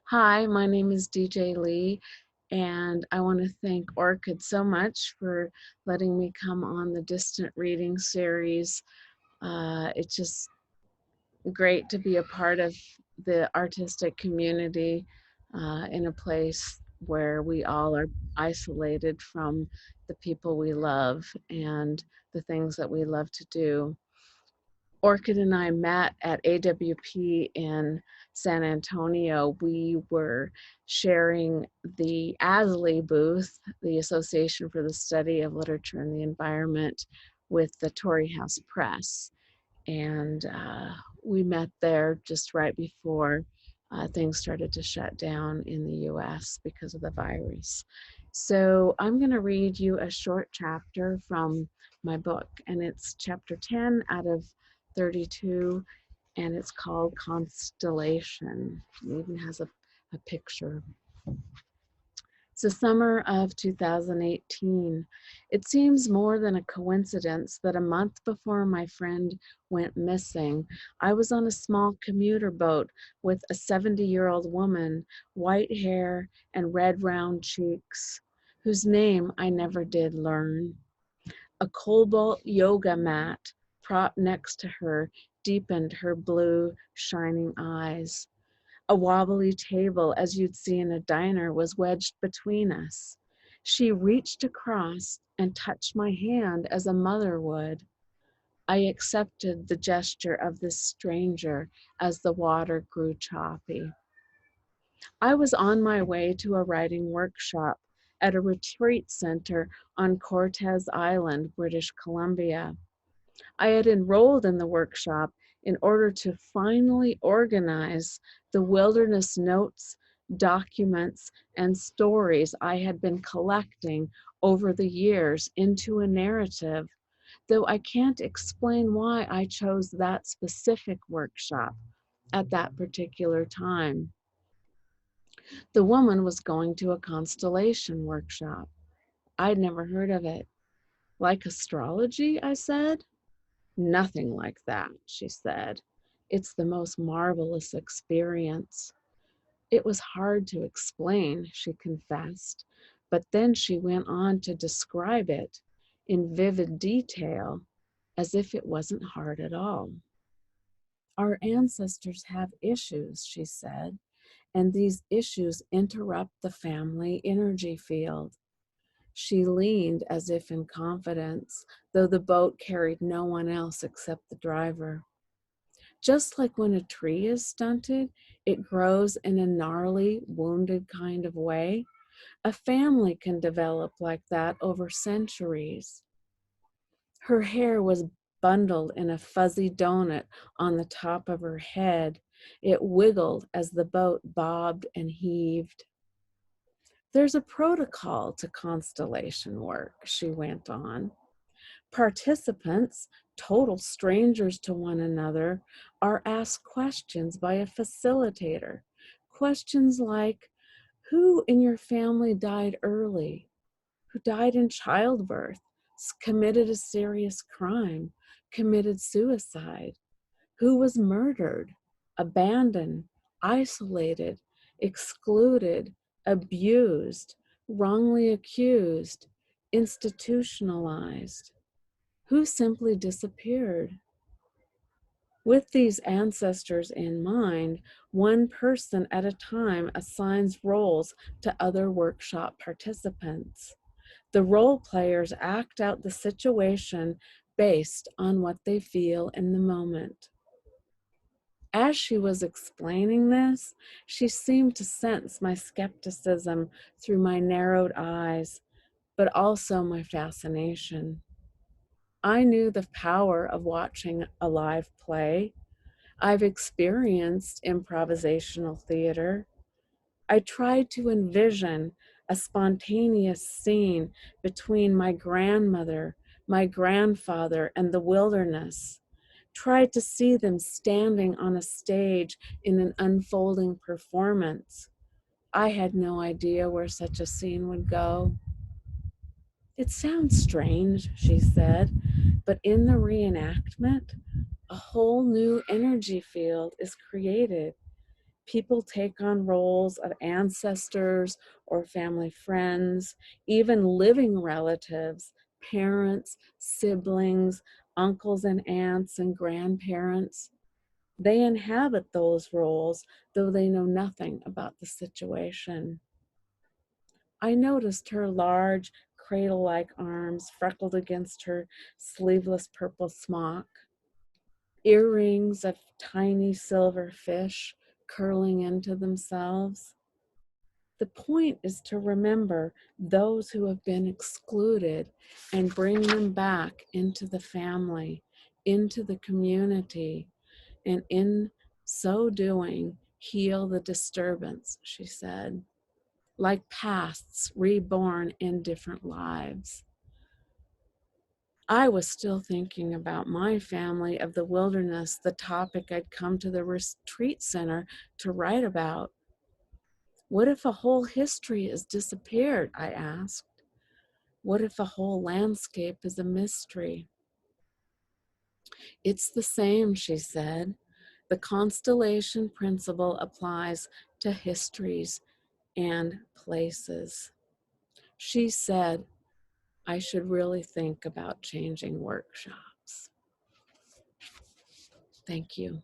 Hi, my name is DJ Lee, and I want to thank Orchid so much for letting me come on the Distant Reading series. It's just great to be a part of the artistic community in a place where we all are isolated from the people we love and the things that we love to do. Orchid and I met at AWP in San Antonio. We were sharing the ASLE booth, the Association for the Study of Literature and the Environment, with the Torrey House Press. And we met there just right before things started to shut down in the US because of the virus. So I'm going to read you a short chapter from my book, and it's chapter 10 out of 32, and it's called Constellation. It even has a picture. It's the summer of 2018. It seems more than a coincidence that a month before my friend went missing, I was on a small commuter boat with a 70-year-old woman, white hair and red round cheeks, whose name I never did learn. A cobalt yoga mat propped next to her deepened her blue, shining eyes. A wobbly table, as you'd see in a diner, was wedged between us. She reached across and touched my hand as a mother would. I accepted the gesture of this stranger as the water grew choppy. I was on my way to a writing workshop at a retreat center on Cortes Island, British Columbia. I had enrolled in the workshop in order to finally organize the wilderness notes, documents, and stories I had been collecting over the years into a narrative, though I can't explain why I chose that specific workshop at that particular time. The woman was going to a constellation workshop. I'd never heard of it. Like astrology, I said. Nothing like that, she said. It's the most marvelous experience. It was hard to explain, she confessed, but then she went on to describe it in vivid detail as if it wasn't hard at all. Our ancestors have issues, she said, and these issues interrupt the family energy field. She leaned as if in confidence, though the boat carried no one else except the driver. Just like when a tree is stunted, it grows in a gnarly, wounded kind of way. A family can develop like that over centuries. Her hair was bundled in a fuzzy donut on the top of her head. It wiggled as the boat bobbed and heaved. There's a protocol to constellation work, she went on. Participants, total strangers to one another, are asked questions by a facilitator. Questions like, who in your family died early? Who died in childbirth? Committed a serious crime? Committed suicide? Who was murdered? Abandoned? Isolated? Excluded? Abused? Wrongly accused? Institutionalized? Who simply disappeared? With these ancestors in mind, one person at a time assigns roles to other workshop participants. The role players act out the situation based on what they feel in the moment. As she was explaining this, she seemed to sense my skepticism through my narrowed eyes, but also my fascination. I knew the power of watching a live play. I've experienced improvisational theater. I tried to envision a spontaneous scene between my grandmother, my grandfather, and the wilderness. Tried to see them standing on a stage in an unfolding performance. I had no idea where such a scene would go. It sounds strange, she said, but in the reenactment, a whole new energy field is created. People take on roles of ancestors or family friends, even living relatives, parents, siblings, uncles and aunts and grandparents. They inhabit those roles, though they know nothing about the situation. I noticed her large, cradle-like arms freckled against her sleeveless purple smock, earrings of tiny silver fish curling into themselves. The point is to remember those who have been excluded and bring them back into the family, into the community, and in so doing, heal the disturbance, she said, like pasts reborn in different lives. I was still thinking about my family of the wilderness, the topic I'd come to the retreat center to write about. What if a whole history has disappeared? I asked. What if a whole landscape is a mystery? It's the same, she said. The constellation principle applies to histories and places. She said I should really think about changing workshops. Thank you.